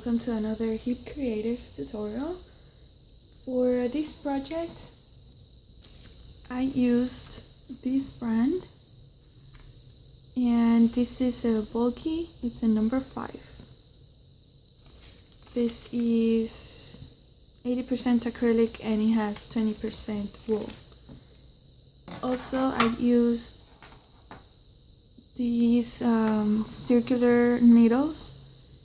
welcome to another hip creative tutorial. For this project I used this brand, and this is a bulky, it's a number 5. This is 80% acrylic and it has 20% wool. Also I used these circular needles.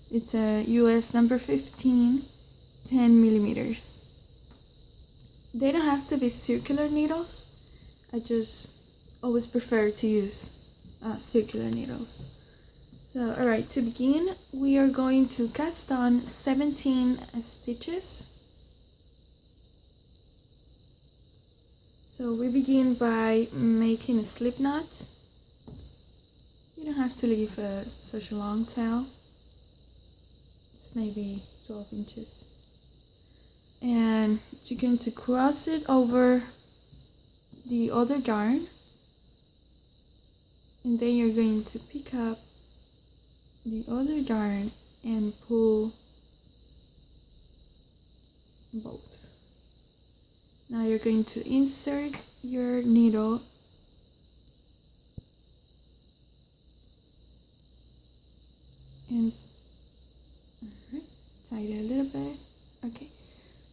It's a US number 15, 10 millimeters. They don't have to be circular needles. I just always prefer to use circular needles. So alright, to begin we are going to cast on 17 stitches. So we begin by making a slip knot. You don't have to leave such a long tail. It's maybe 12 inches. And you're going to cross it over the other yarn. And then you're going to pick up the other yarn and pull both. Now you're going to insert your needle and tie it a little bit. Okay,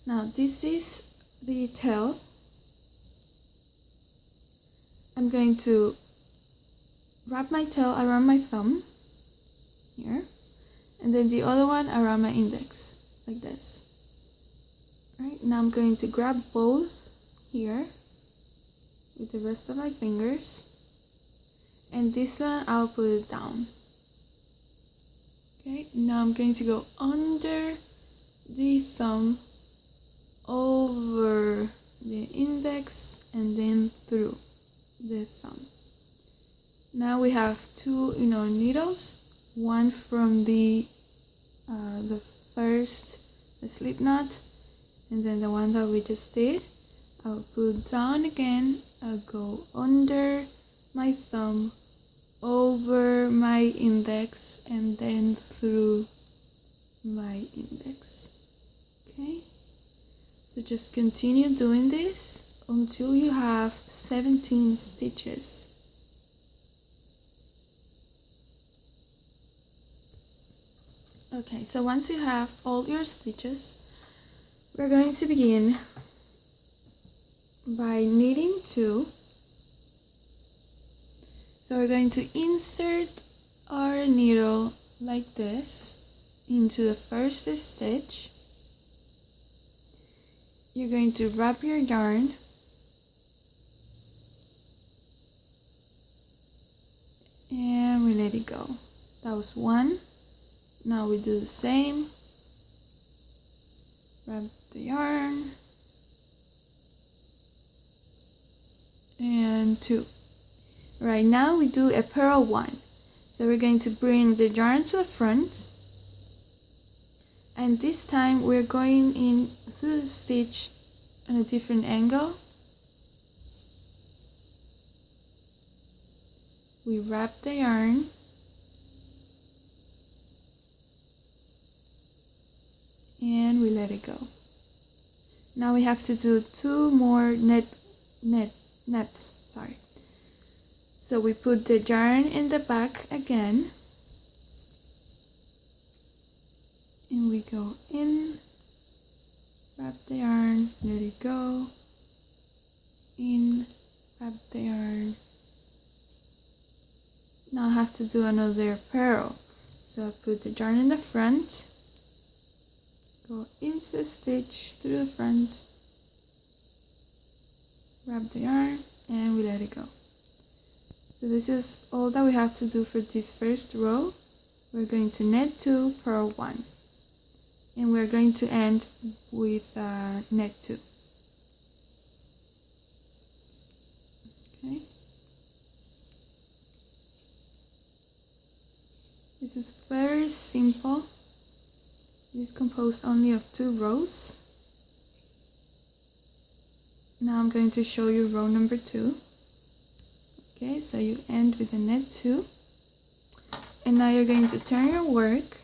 now this is the tail. I'm going to wrap my tail around my thumb here, and then the other one around my index, like this. Right, now I'm going to grab both here with the rest of my fingers, and this one I'll put it down. Okay, now I'm going to go under the thumb, over the index, and then through the thumb. Now we have two needles, one from the first slip knot, and then the one that we just did. I'll put down again, I'll go under my thumb, over my index, and then through my index. Okay, so just continue doing this until you have 17 stitches. Okay, so once you have all your stitches, we're going to begin by knitting 2. So we're going to insert our needle like this into the first stitch. You're going to wrap your yarn and we let it go. That was one. Now we do the same. Wrap the yarn and 2. Right now we do a purl 1. So we're going to bring the yarn to the front, and this time we're going in through the stitch on a different angle. We wrap the yarn and we let it go. Now we have to do 2 more nets. So we put the yarn in the back again, and we go in, wrap the yarn, let it go, in, wrap the yarn. Now I have to do another purl. So I put the yarn in the front, go into the stitch through the front, wrap the yarn, and we let it go. So this is all that we have to do for this first row. We're going to net 2, purl 1, and we're going to end with net 2. Okay. This is very simple. It is composed only of 2 rows. Now I'm going to show you row number 2. Okay, so you end with a net 2, and now you're going to turn your work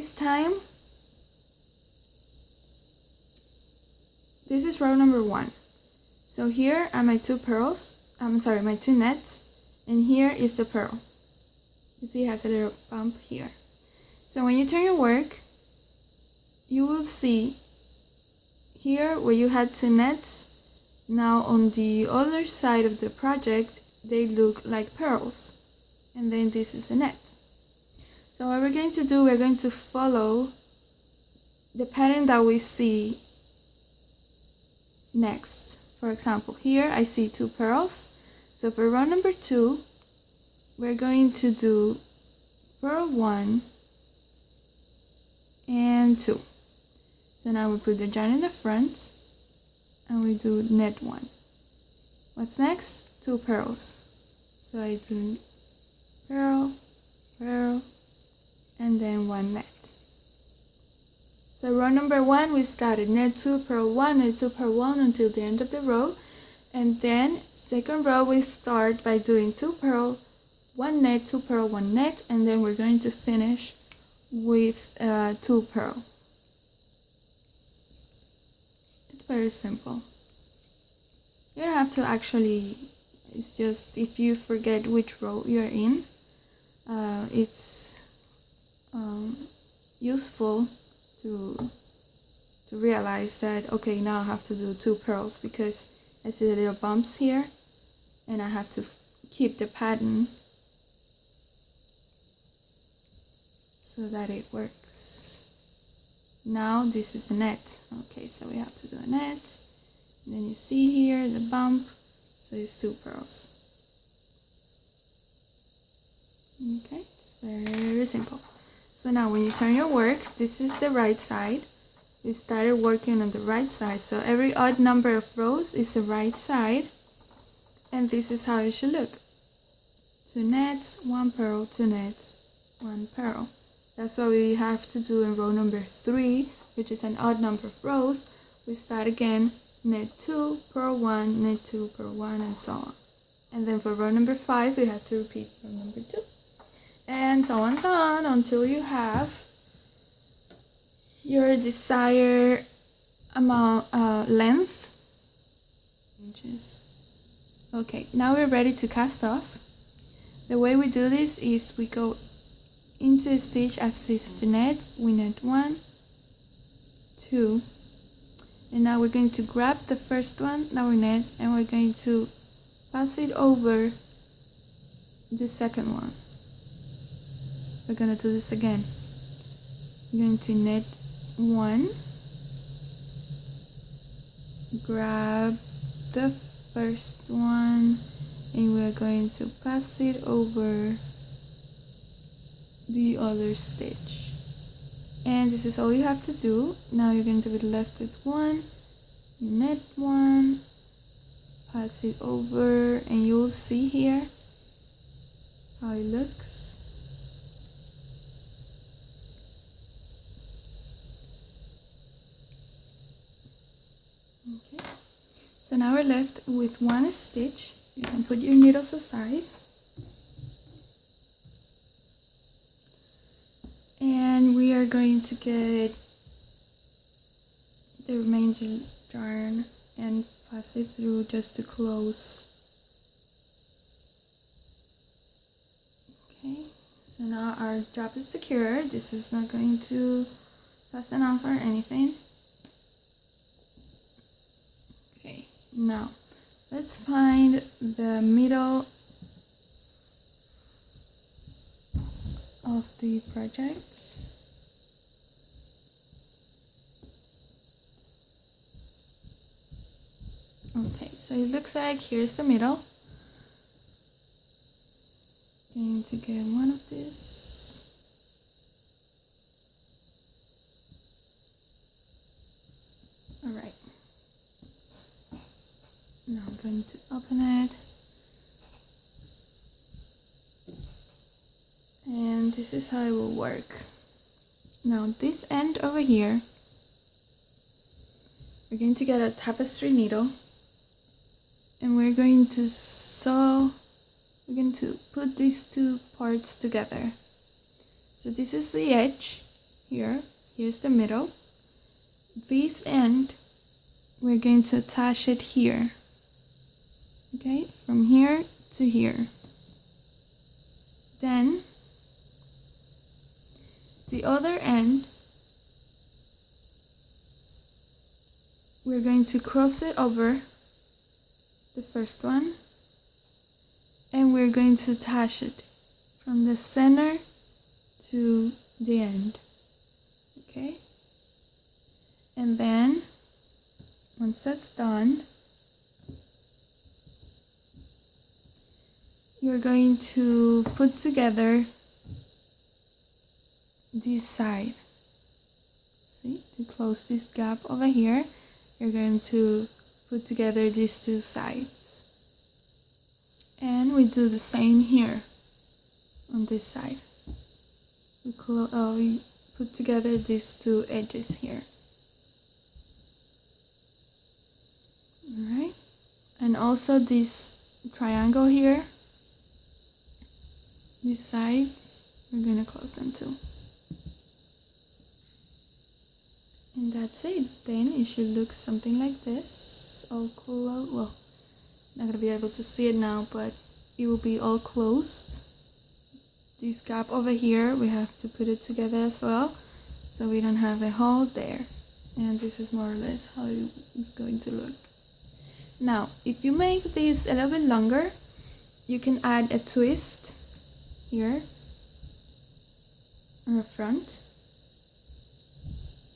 This time, this is row number 1. So here are my 2 pearls, my 2 nets, and here is the pearl. You see it has a little bump here. So when you turn your work, you will see here where you had 2 nets, now on the other side of the project, they look like pearls. And then this is a net. So what we're going to do, we're going to follow the pattern that we see next. For example, here I see 2 pearls. So for row number 2, we're going to do pearl 1 and 2. So now we put the yarn in the front and we do net 1. What's next? 2 pearls. So I do pearl, pearl, and then 1 net. So row number 1, we started net 2, pearl 1, net 2, pearl 1 until the end of the row. And then second row, we start by doing 2 pearl, 1 net, 2 pearl, 1 net, and then we're going to finish with 2 pearl. It's very simple. You don't have to actually, it's just if you forget which row you're in, it's useful to realize that, okay, now I have to do 2 pearls because I see the little bumps here and I have to keep the pattern so that it works. Now this is a net. Okay, so we have to do a net. And then you see here the bump, so it's 2 pearls. Okay, it's very simple. So now when you turn your work, this is the right side. We started working on the right side, so every odd number of rows is the right side, and this is how it should look. 2 nets, 1 pearl, 2 nets, 1 pearl. That's what we have to do in row number 3, which is an odd number of rows. We start again, net 2, pearl 1, net 2, pearl 1, and so on. And then for row number 5, we have to repeat row number 2. And so on until you have your desired amount, length. Okay, now we're ready to cast off. The way we do this is we go into a stitch axis of the net, we net 1, 2, and now we're going to grab the first one that we net and we're going to pass it over the second one. We're going to do this again. We're going to net 1, grab the first one, and we're going to pass it over the other stitch. And this is all you have to do. Now you're going to be left with 1, net 1, pass it over, and you'll see here how it looks. Okay, so now we're left with 1 stitch. You can put your needles aside. And we are going to get the remaining yarn and pass it through just to close. Okay, so now our job is secure. This is not going to fasten off or anything. Okay, now let's find the middle of the projects. Okay, so it looks like here's the middle. Going to get one of these. All right. Now I'm going to open it. And this is how it will work. Now this end over here, we're going to get a tapestry needle and we're going to put these 2 parts together. So this is the edge here's the middle. This end, we're going to attach it here. Okay, from here to here. Then the other end, we're going to cross it over the first one, and we're going to attach it from the center to the end. Okay, and then once that's done, you're going to put together this side. See, to close this gap over here, you're going to put together these two sides. And we do the same here on this side. We put together these two edges here. Alright, and also this triangle here, these sides, we're gonna close them too. And that's it. Then it should look something like this, all closed. Well, not gonna be able to see it now, but it will be all closed. This gap over here, we have to put it together as well, so we don't have a hole there. And this is more or less how it's going to look. Now, if you make this a little bit longer, you can add a twist here on the front.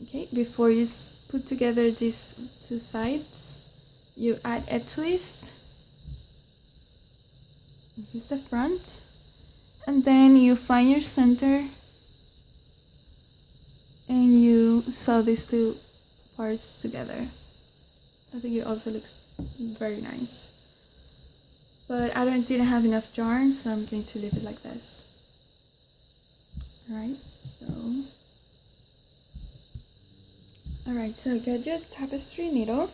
Okay, before you put together these two sides, you add a twist. This is the front, and then you find your center and you sew these two parts together. I think it also looks very nice, but I didn't have enough yarn, so I'm going to leave it like this. Alright, so get your tapestry needle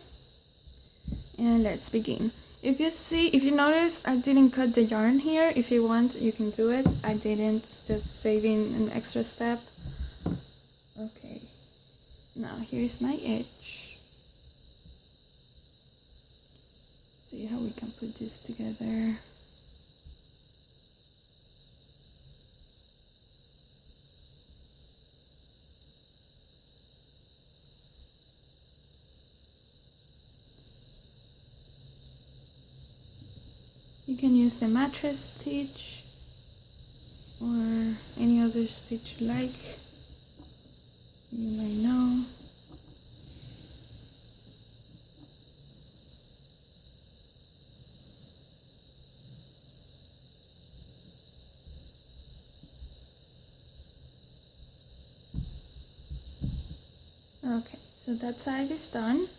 and let's begin. If you notice, I didn't cut the yarn here. If you want, you can do it. I didn't, it's just saving an extra step. Okay, now here's my edge. See how we can put this together. You can use the mattress stitch or any other stitch you like. You might know. Okay, so that side is done.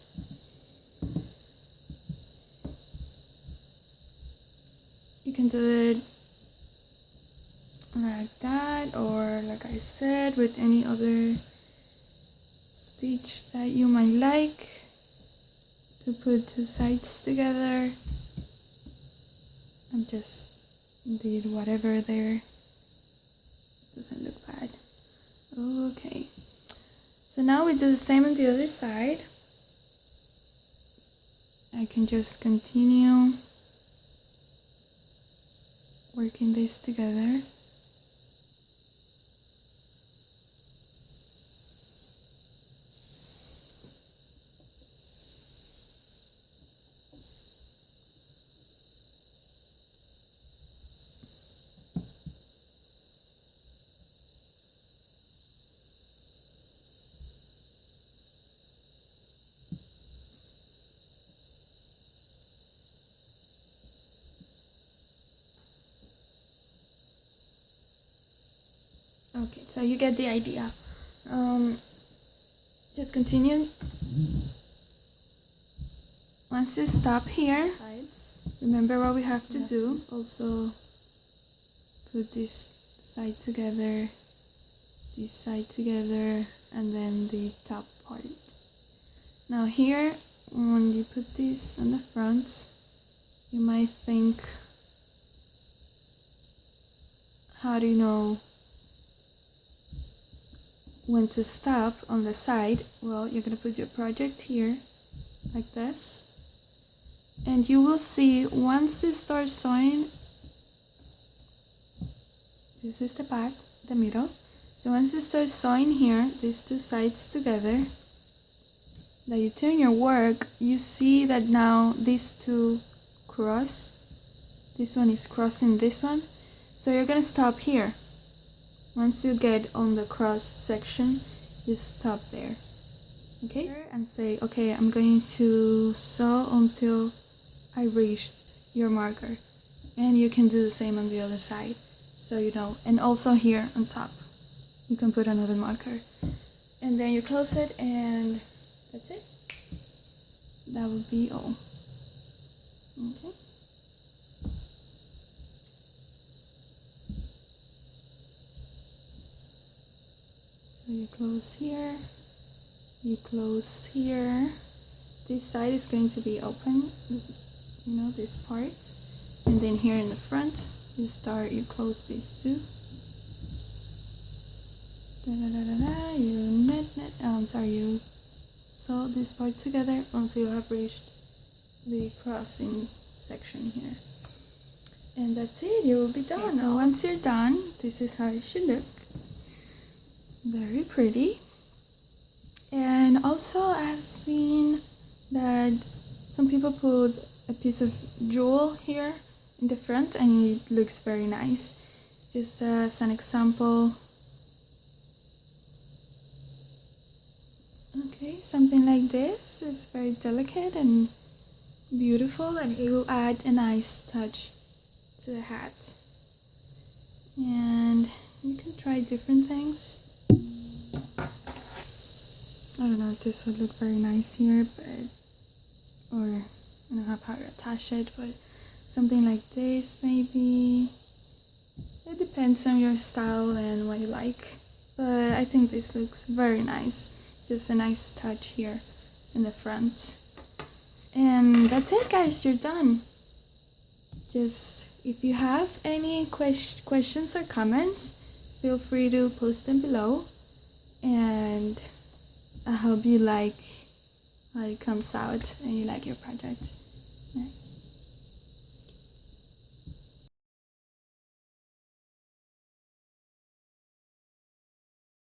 You can do it like that, or like I said, with any other stitch that you might like to put two sides together. I just did whatever there. Doesn't look bad. Okay, so now we do the same on the other side. I can just continue working this together. Okay, so you get the idea. Just continue. Once you stop here, remember what we have to do. Also put this side together, this side together, and then the top part. Now here, when you put this on the front, you might think, how do you know when to stop on the side, well, you're gonna put your project here like this, and you will see once you start sewing, this is the back, the middle. So once you start sewing here, these two sides together, that you turn your work, you see that now these two cross. This one is crossing this one. So you're gonna stop here. Once you get on the cross section, you stop there. Okay? And say, okay, I'm going to sew until I reach your marker. And you can do the same on the other side. So you know, and also here on top, you can put another marker. And then you close it and that's it. That would be all. Okay. So you close here, you close here. This side is going to be open, you know, this part. And then here in the front, you close these two. You sew this part together until you have reached the crossing section here. And that's it, you will be done. Okay, so once you're done, this is how it should look. Very pretty. And also I've seen that some people put a piece of jewel here in the front and it looks very nice. Just as an example. Okay, something like this is very delicate and beautiful, and it will add a nice touch to the hat. And you can try different things. I don't know if this would look very nice here, but or I don't know how to attach it, but something like this maybe. It depends on your style and what you like, but I think this looks very nice. Just a nice touch here in the front. And that's it, guys, you're done. Just if you have any questions or comments, feel free to post them below. And I hope you like how it comes out and you like your project. Right?